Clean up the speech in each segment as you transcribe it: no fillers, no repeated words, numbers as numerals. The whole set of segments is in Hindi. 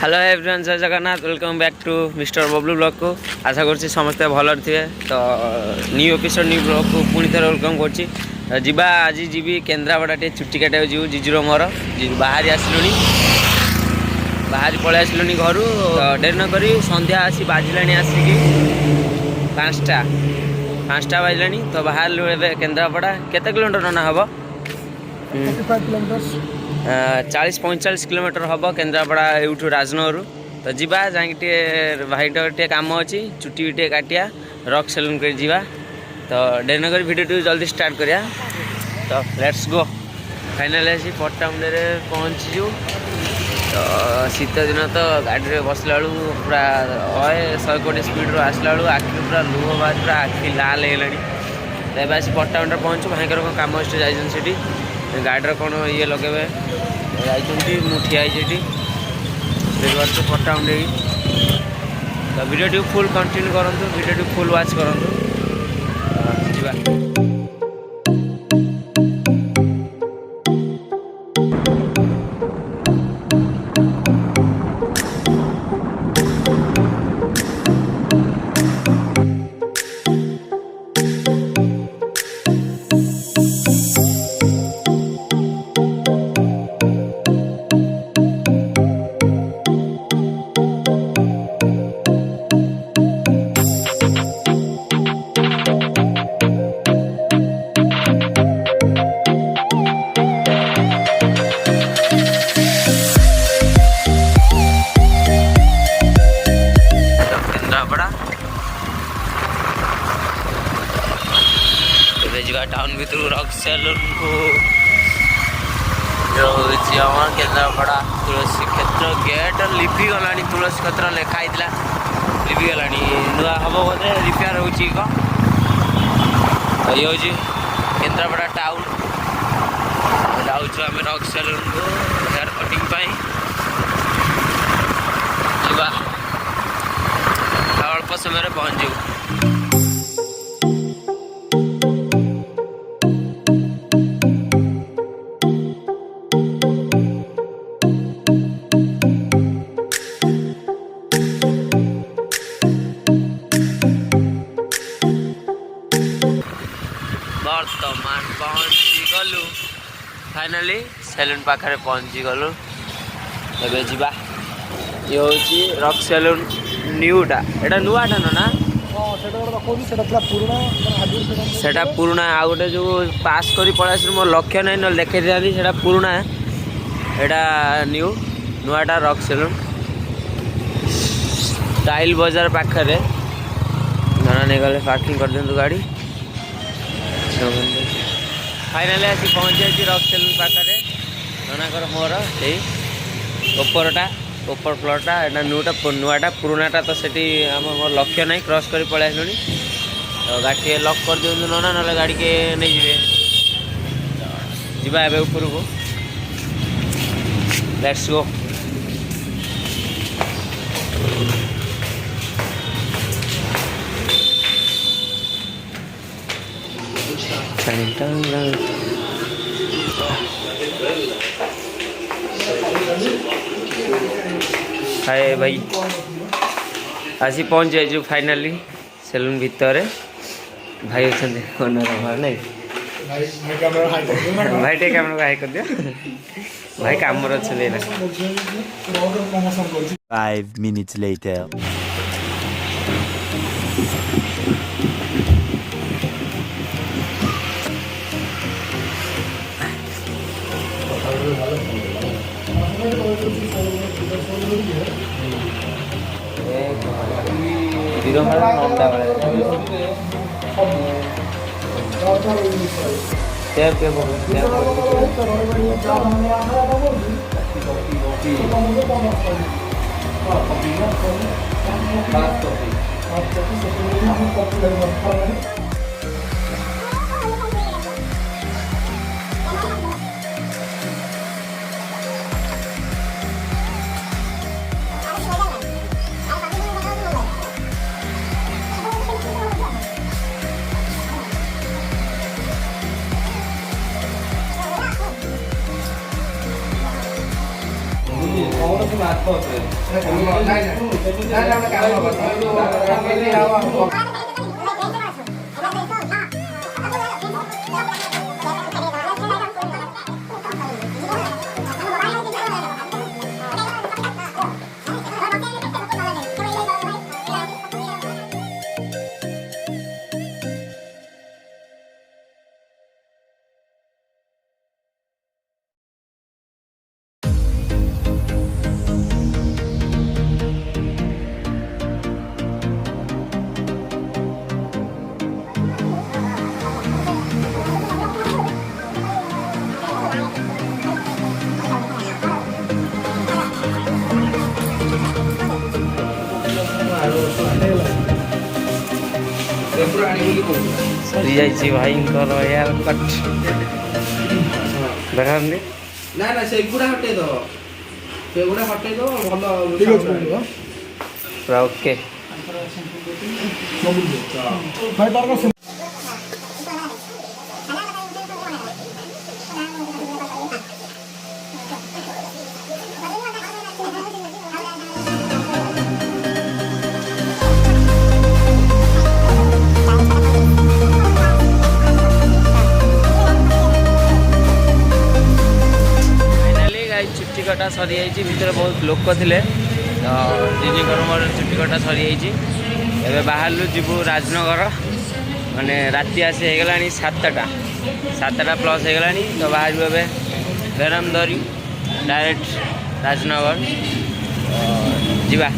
हेलो एवरीवन, जय Jagannath. Welcome back to mister Bablu blog को। आशा कर समस्ते भल थे। तो न्यू एपिसोड न्यू ब्लॉग को पुणी थे वेलकम कर आज जी केन्द्रापड़ा टे छुट्टी काटा जीव जीजूर मोर बाहरी आसलुनी बाहरी पलि आसलुनी घर डेर न करी संध्या आसी बाजिला आसिकी 5टा बाजिला। तो बाहर केन्द्रापड़ा केते किलोमीटर ना हम 40-45 किलोमीटर हम केन्द्रापड़ा यूठू राजनगर। तो जीवा जाए भाई टे कम अच्छी चुटी भी टे काटिया रक सेलून कर जीवा। तो डेरनगर वीडियो टी जल्दी स्टार्ट करिया। तो लेट्स गो। फाइनल आसी पट्टामुंडे पहुँचीजु। तो शीत दिन तो गाड़ी में बसला बेलू पूरा 100 स्पीड आसला बेलू आखि पूरा लुह बाहर पूरा आखि लाल है। तो आसी पट्टामुंडे पहुँचु। भाईकर कौन कम अच्छे जाइए गाड़ी कौन ये लगे ठिया पट्टामुंडे। तो वीडियो फुल कंटिन्यू करूँ, वीडियो फुल वाच करूँ। टाउन भर रक सेलून को केन्द्रापड़ा तुलसी क्षेत्र गेट लिपि गला तुलसी क्षेत्र लिखाई लिपि गला नुआ हम बोधे रिपेयर हो ये हूँ केन्द्रापड़ा टाउन। जाऊँ रक सेलून को हेयर कटिंग अल्प समय पहुँचू। बर्तमान पहुँची गलु फाइनाली सेलून पाखे पहुँची गलु। एबे जीवा ये हूँ रक सेलून न्यूटा एटा नुआटा ना सेटा पुराना आ गोटे जो पास करी पड़ा मोर लक्ष्य ना ना देखी था सेटा पुराना एटा न्यू नुआटा रक सेलून टाइल बाजार पाखे जना नहीं गले पार्किंग कर दिंतु गाड़ी। फाइनाली आसी पहुँच जाए रक सेलून पाखे जनाकर मोर से ऊपरटा ऊपर फ्लोरटा एटा नुआटा पुरानाटा तो सेठी मोर लक्ष्य ना क्रॉस कर पलि आसलुनी। तो गाड़ी लॉक कर दिखाँ ना ना गाड़ी के नहीं जीवा एवं ऊपर को लेट्स गो। हाय भाई आसी पहुँच जाइए फाइनाली सेलून भितर भाई अच्छा नहीं भाई टे कैमरा को हाई कर दिया भाई काम अच्छे 5 minutes later सरी जाइए भाई यार कट देखा ना ना से गुड़ा हटे दो भल ठीक है पूरा ओके भाई तार का चुट्टी कटा सरी जाइए भितर बहुत लोक थे दिदीकर मोर चुट्टी कटा सरी जाइए बाहर जीवु राजनगर माने राति आसी होगला 7टा प्लस होगला तो बाहर ए बेराम धरी डायरेक्ट राजनगर जीवा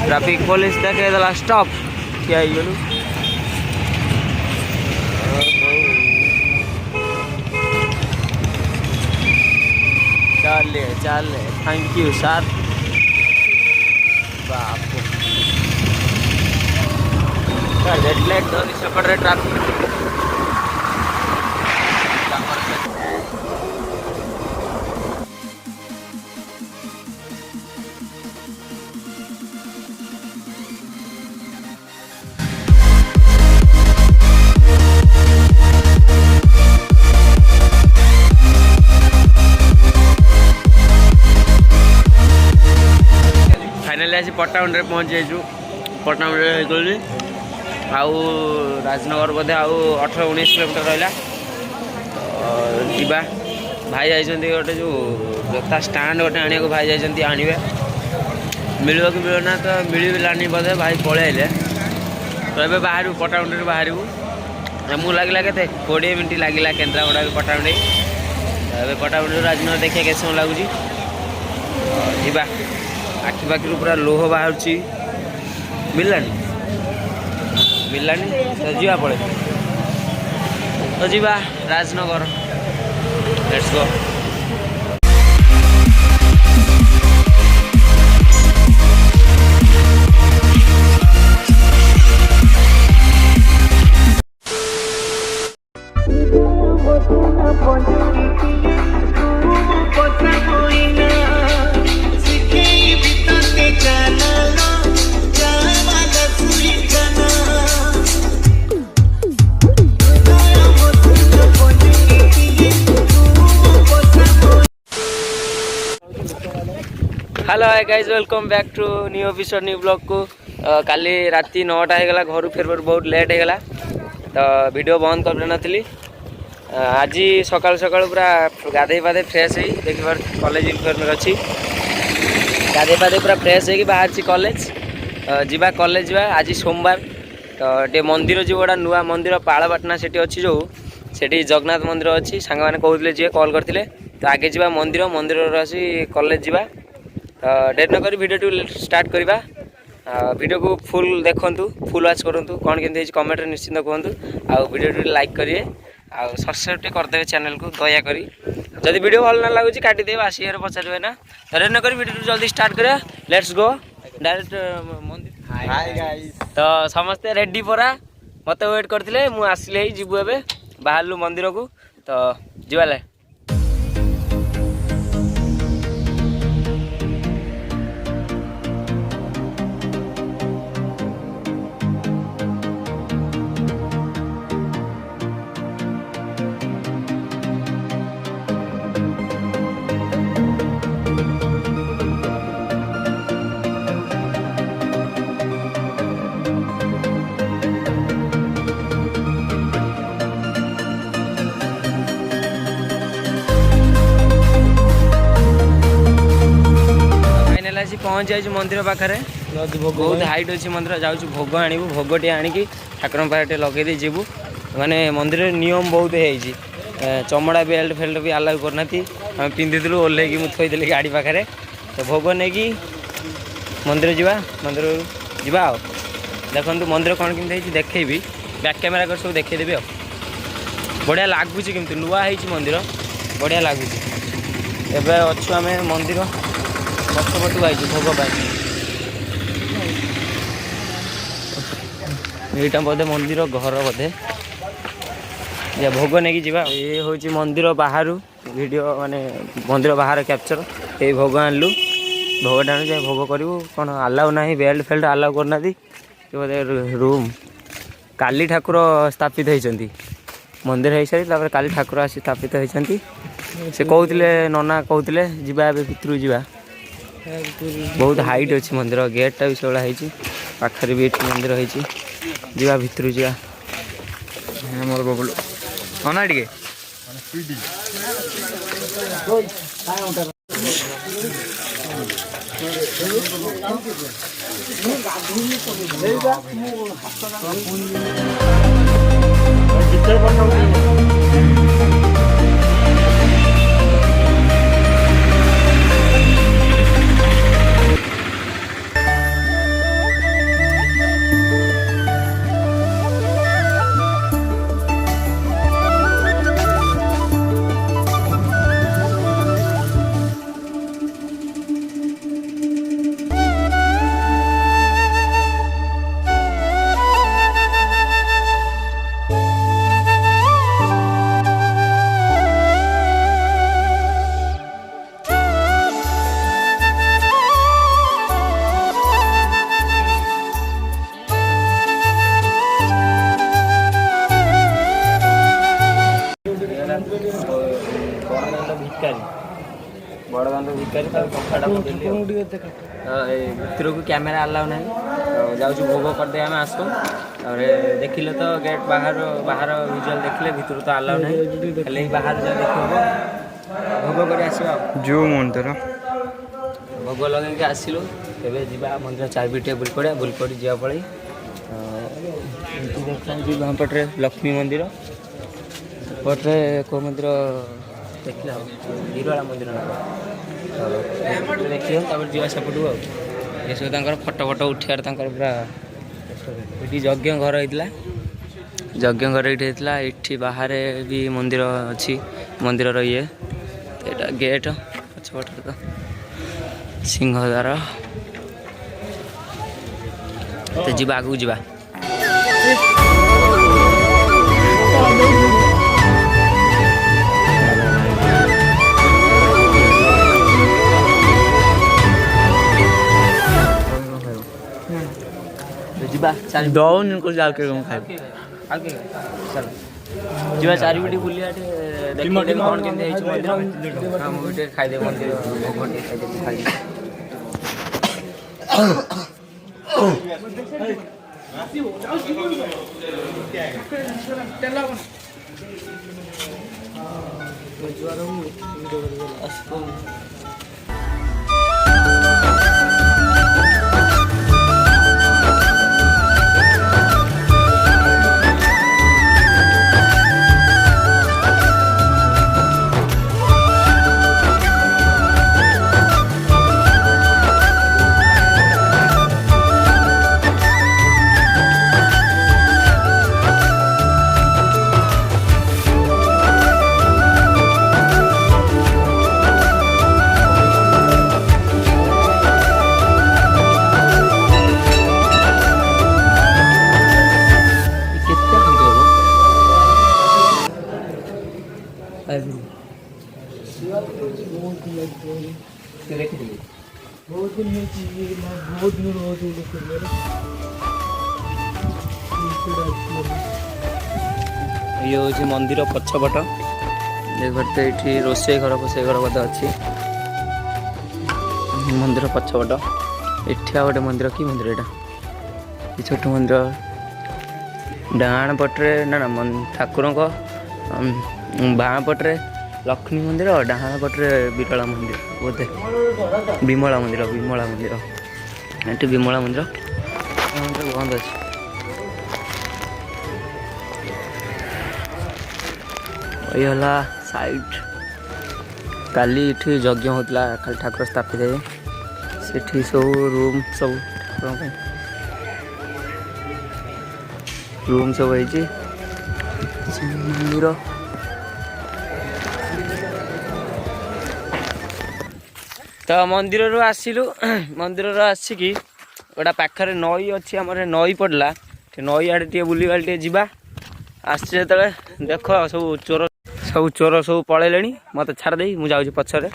ट्राफिक पुलिस देखेदेला स्टॉप क्या गलु चल थैंक यू सर बाप रेड लाइट धरी सेपटे ट्राफिक फाइनाली आसी पट्टामुंडे पहुँच जाइए पट्टामुंडे आउ राजनगर बोधे आउ 18-19 किलोमीटर रहा जीवा भाई जाइए गोटे जो जोता स्टाण्ड गोटे आने को भाई जाइए आने मिल कि मिलना तो मिललानी बोधे भाई पलैले तो ये बाहर पट्टामुंडे बाहर आमको लगे के 20 मिनट लगे केन्द्रापड़ा पट्टामुंडे पट्टामुंडे राजनगर देखिए केत समय लगुच जीवा आखि पाखि पूरा लोह बाहर मिललानी तो जीवा पड़े तो जीवा Rajnagar let's go hello hi guys welcome back to new episode new blog को काली राति 9टा होगला घर फेर बहुत लेट होगला तो वीडियो बंद कर नी आज सकाल सकाल पूरा गाधे पाधे फ्रेश हो देखिए कॉलेज यूनिफॉर्म अच्छी गाधे पाधे पूरा फ्रेश हो बाहर कॉलेज जीवा कॉलेज जा आज सोमवार तो टे मंदिर जी गोटा नुआ मंदिर पाड़पाटना से अच्छी जो से जगन्नाथ मंदिर अच्छी सांग मैंने कहते जी कॉल करते तो आगे जा मंदिर मंदिर आसी कॉलेज जा डेट न कर वीडियो स्टार्ट करवा वीडियो को फुल देखु फुल वाच करूँ कौन केमती कमेंट निश्चिंत कहतु वीडियो लाइक करेंगे आ सब्सक्राइब करदे चैनल को दयाकोरी जदि वीडियो भल ना लगुच काटिदे आसी पचारे ना तो नक वीडियो जल्दी स्टार्ट करा लेट्स गो डायरेक्ट मंदिर तो समस्ते रेडी परा मत वेट करते मुझे आसिले जीवु ए बाहर मंदिर को तो जीवाले पहुँच जाए मंदिर पाखे बहुत हाइट अच्छी मंदिर जाऊँ भोग आणबू भोग टे आणिकी ठाकुर पाखे लगे जीवु माने मंदिर नियम बहुत है चमड़ा बेल्ट फेल्ट भी आलाउ करना आम पिंधिलु ओल्ल मुझे गाड़ी पाखे तो भोग नहीं कि मंदिर जावा मंदिर जा देखो मंदिर कौन केमती देखेबी बैक कैमेरा कर सब देखदेवी बढ़िया लगुच केमती नुआ मंदिर बढ़िया लगुच एवं अच्छु आम मंदिर पछपटू आई भोग यहाँ बोधे मंदिर घर बोधे या भोग नहीं कि ये हूँ मंदिर बाहर वीडियो माने मंदिर बाहर कैप्चर ये भोग आणलु भोग टाणु जाए भोग करूँ कौन आलाउ ना बेल्ट फेल्ट आलाउ करना बोधे रूम काली ठाकुर स्थापित होती मंदिर हो सारी काली ठाकुर आसी स्थापित होती से कहते नना कहते जा भितर जा बहुत हाइट अच्छी मंदिर गेटा भी सब है पाखर भी मंदिर होती जा भितर जा मोर बबलू अना टे बड़दान भिकारी कथाटा भितर को कैमेरा अलाउ ना जाऊँ भोग करदे आम आसू देखिले तो गेट बाहर बाहर विजुअल देखिले भितर तो अलाउ ना खाली बाहर जा देख भोग कर जो मंदिर भोग लगे आसलु तेज जा मंदिर चारिपटे बुल पड़ा बुल पड़ी जा पड़े देखा पटे लक्ष्मी मंदिर पटे को मंदिर देखला हिरोला मंदिर देखिए जा सेपटू ये सब फटो फटो उठार पूरा ये यज्ञ घर होता यज्ञ घर ये बाहर भी मंदिर अच्छी मंदिर ये गेट पछपटे तो सिंहद्वार तो जीवा आगू जीवा दौन इनको जाके खाए चल जीवा चारिपटे बुलिया देखिए कौन केमती मंदिर हम खाईदे मंदिर भोग खाई ଦେଖିଥିଲି बहुत दिन बहुत ये हूँ मंदिर पछपट देखते ये रोषे घर फोषे घर बोधे अच्छी मंदिर पछपट एठिया गोटे मंदिर कि मंदिर यहाँ छोट मंदिर डाण पटे ना ठाकुर बाँ पटे लक्ष्मी मंदिर डाण पटे विरला मंदिर बोधे विमला मंदिर ये विमला मंदिर बंद अच्छे ये साइड काली इठी यज्ञ होता खाली ठाकुर स्थापित है सेठी सब रूम सब ठाकुर रूम सब है मंदिर तो मंदिर आसिलु मंदिर आसिकी गोटा पाखरे नई अच्छी आम नई पड़ला नई आड़े टे बुली टे जावा आसचे देख सब चोर सब पलैले मत छाड़ दे मुझे जाऊँ पछरे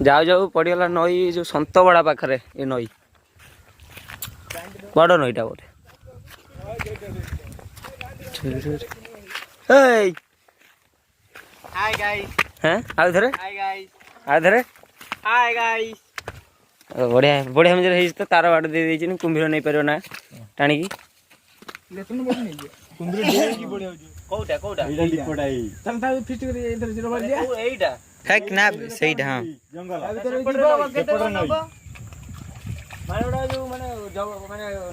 जाऊ जाऊ पड़गला नई जो सत बड़ा पाखरे ये नई बड़ नईटा गोटे बढ़िया बढ़िया मजा है तो तार बाट दे कुंभीर नहीं पार ना टाणिकी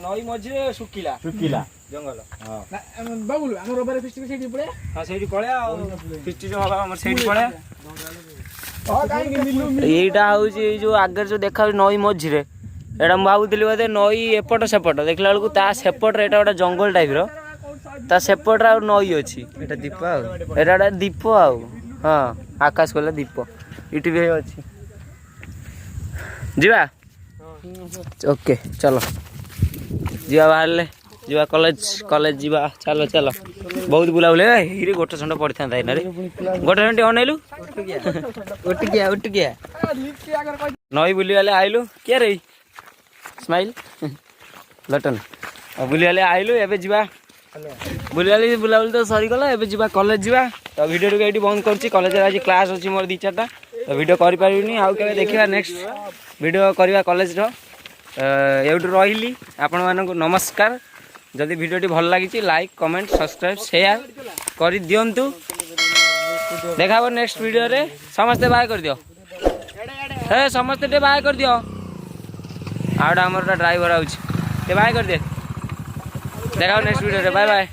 नई मझे सुखिला जंगल बाबुल आम रबार फिस्ट से पड़े हाँ से पड़े फिस्ट जो हम से पड़े यहीटा हूँ जो आगे जो देखा नई मझे एटा भावुली बोधे नई एपट सेपट देखला बेलू ता सेपट एटा गोटे जंगल टाइप ता सेपट आ नई अच्छी एटा दीप एटा दीप हाँ आकाश कहला दीप इटी भी अच्छी जीवा ओके चलो जीवा बाहर जीवा कॉलेज कॉलेज जीवा चलो चलो बहुत बुला बुले हिरे गोटे छंड पड़ी था गोटे छंड अनैलु उठ गया नई बुली वाले आइलु क्या रे स्माइल लटन बुली वाले आइलु एबे जीवा बुली वाली बुलाबुली तो सरी गला एबे जीवा कॉलेज जीवा तो वीडियो को एटी बंद करछि कॉलेज आज क्लास अछि मोर 2-4टा तो वीडियो करि पारिनी आउ केबे देखिबा नेक्स्ट वीडियो करवा कॉलेज रो एउट रहिली आपण मानको नमस्कार जदि वीडियो भल लगी लाइक कमेंट सब्सक्राइब शेयर कर दिंतु देखा नेक्स्ट वीडियो रे समस्ते बाय कर दियो हे समस्ते टे बाय कर दियो आउट आमर ड्राइवर आउछ ते बाय कर दे देखा नेक्स्ट वीडियो रे बाय बाय